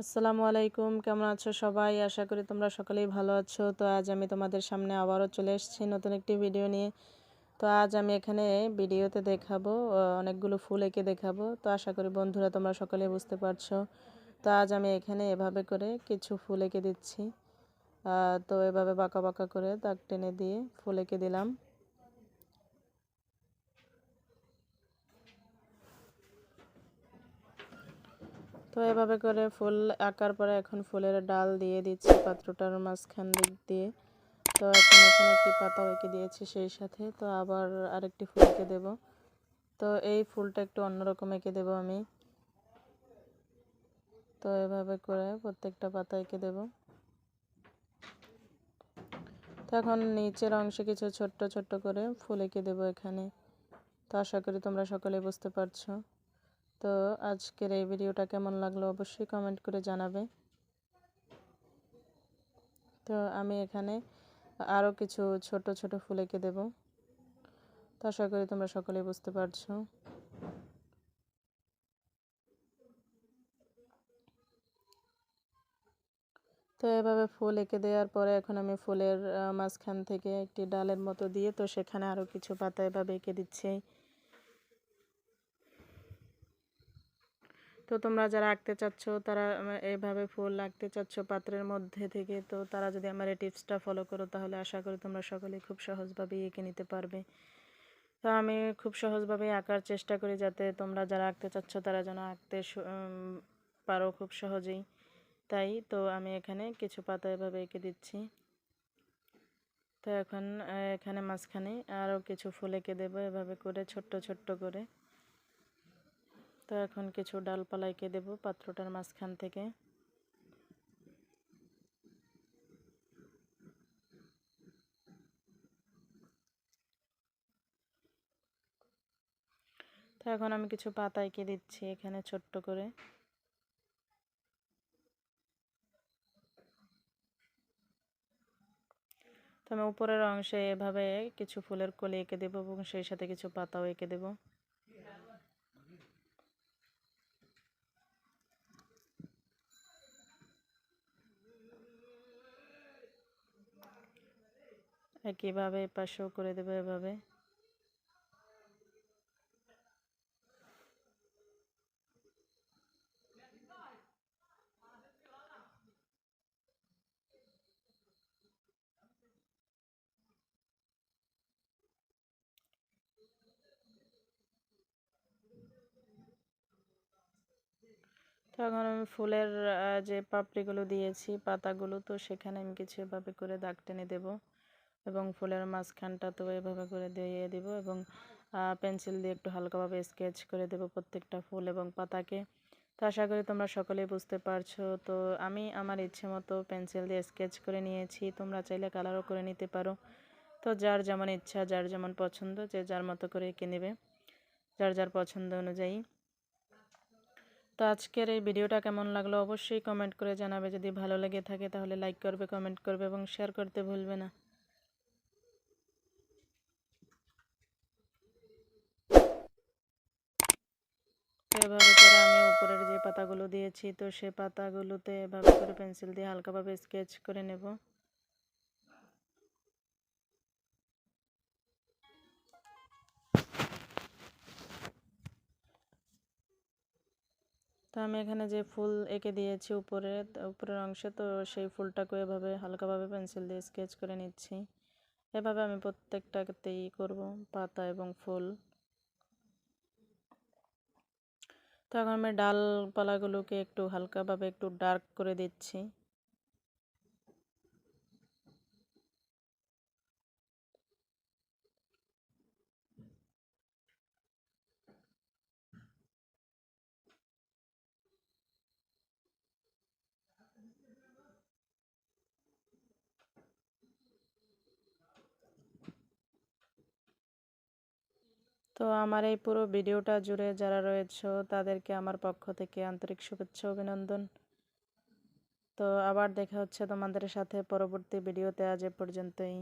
আসসালামু আলাইকুম, কেমন আছো সবাই? আশা করি তোমরা সকলেই ভালো আছো। তো আজ আমি তোমাদের সামনে আবারও চলে এসেছি নতুন একটি ভিডিও নিয়ে। তো আজ আমি এখানে ভিডিওতে দেখাবো অনেকগুলো ফুল এঁকে দেখাবো। তো আশা করি বন্ধুরা তোমরা সকলেই বুঝতে পারছো। তো আজ আমি এখানে এভাবে করে কিছু ফুল এঁকে দিচ্ছি। তো এভাবে বাঁকা বাঁকা করে দাগ টেনে দিয়ে ফুল এঁকে দিলাম। তো এভাবে করে ফুল আঁকার পরে এখন ফুলের ডাল দিয়ে দিচ্ছি পাত্রটার মাঝখান দিক দিয়ে। তো এখন এখানে একটি পাতাও এঁকে দিয়েছি সেই সাথে। তো আবার আরেকটি ফুল এঁকে দেব। তো এই ফুলটা একটু অন্যরকম এঁকে দেব আমি। তো এভাবে করে প্রত্যেকটা পাতা এঁকে দেব। তো এখন নিচের অংশে কিছু ছোট্ট ছোট্ট করে ফুল এঁকে দেব এখানে। তো আশা করি তোমরা সকলে বুঝতে পারছো। তো আজকের এই ভিডিওটা কেমন লাগলো অবশ্যই কমেন্ট করে জানাবে। তো আমি এখানে আরও কিছু ছোট ছোট ফুল এঁকে দেব। তো আশা করি তোমরা সকলেই বুঝতে পারছো। তো এভাবে ফুল এঁকে দেওয়ার পরে এখন আমি ফুলের মাঝখান থেকে একটি ডালের মতো দিয়ে তো সেখানে আরও কিছু পাতা এভাবে এঁকে দিচ্ছি। তো তোমরা যারা আঁকতে চাচ্ছ, তারা এইভাবে ফুল আঁকতে চাচ্ছ পাত্রের মধ্যে থেকে, তো তারা যদি আমার এই টিপসটা ফলো করো তাহলে আশা করি তোমরা সকলেই খুব সহজভাবেই এঁকে নিতে পারবে। তো আমি খুব সহজভাবেই আঁকার চেষ্টা করি যাতে তোমরা যারা আঁকতে চাচ্ছ তারা যেন আঁকতে পারো খুব সহজেই। তাই তো আমি এখানে কিছু পাতা এভাবে এঁকে দিচ্ছি। তো এখন এখানে মাঝখানে আরও কিছু ফুল এঁকে দেবো এভাবে করে ছোট্ট ছোট্ট করে। তো এখন কিছু ডালপালা এঁকে দেবো পাত্রটার মাঝখান থেকে। তো এখন আমি কিছু পাতা এঁকে দিচ্ছি এখানে ছোট্ট করে। তো আমি উপরের অংশে এভাবে কিছু ফুলের কলি এঁকে দেবো এবং সেই সাথে কিছু পাতাও এঁকে দেবো। একইভাবে পাশেও করে দেবো এভাবে। তো এখন আমি ফুলের যে পাপড়িগুলো দিয়েছি পাতাগুলো, তো সেখানে আমি কিছু এভাবে করে দাগ টেনে দেবো এবং ফুলের মাঝখানটা তো এভাবে করে দিয়ে দেব এবং পেন্সিল দিয়ে একটু হালকাভাবে স্কেচ করে দেব প্রত্যেকটা ফুল এবং পাতাকে। তো আশা করি তোমরা সকলেই বুঝতে পারছো। তো আমি আমার ইচ্ছে মতো পেন্সিল দিয়ে স্কেচ করে নিয়েছি, তোমরা চাইলে কালারও করে নিতে পারো। তো যার যেমন ইচ্ছা, যার যেমন পছন্দ, যে যার মতো করে এঁকে নেবে যার যার পছন্দ অনুযায়ী। তো আজকের এই ভিডিওটা কেমন লাগলো অবশ্যই কমেন্ট করে জানাবে। যদি ভালো লেগে থাকে তাহলে লাইক করবে, কমেন্ট করবে এবং শেয়ার করতে ভুলবে না। তো এভাবে করে আমি উপরের যে পাতাগুলো দিয়েছি তো সে পাতাগুলোতে এভাবে করে পেন্সিল দিয়ে হালকাভাবে স্কেচ করে নেব। তো আমি এখানে যে ফুল এঁকে দিয়েছি উপরের অংশে, তো সেই ফুলটাকে এভাবে হালকাভাবে পেন্সিল দিয়ে স্কেচ করে নিচ্ছি। এভাবে আমি প্রত্যেকটাতেই করব, পাতা এবং ফুল। তো এখন আমি ডালপালাগুলোকে একটু হালকাভাবে একটু ডার্ক করে দিচ্ছি। তো আমার এই পুরো ভিডিওটা জুড়ে যারা রয়েছে তাদেরকে আমার পক্ষ থেকে আন্তরিক শুভেচ্ছা অভিনন্দন। তো আবার দেখা হচ্ছে তোমাদের সাথে পরবর্তী ভিডিওতে। আজ এ পর্যন্তই।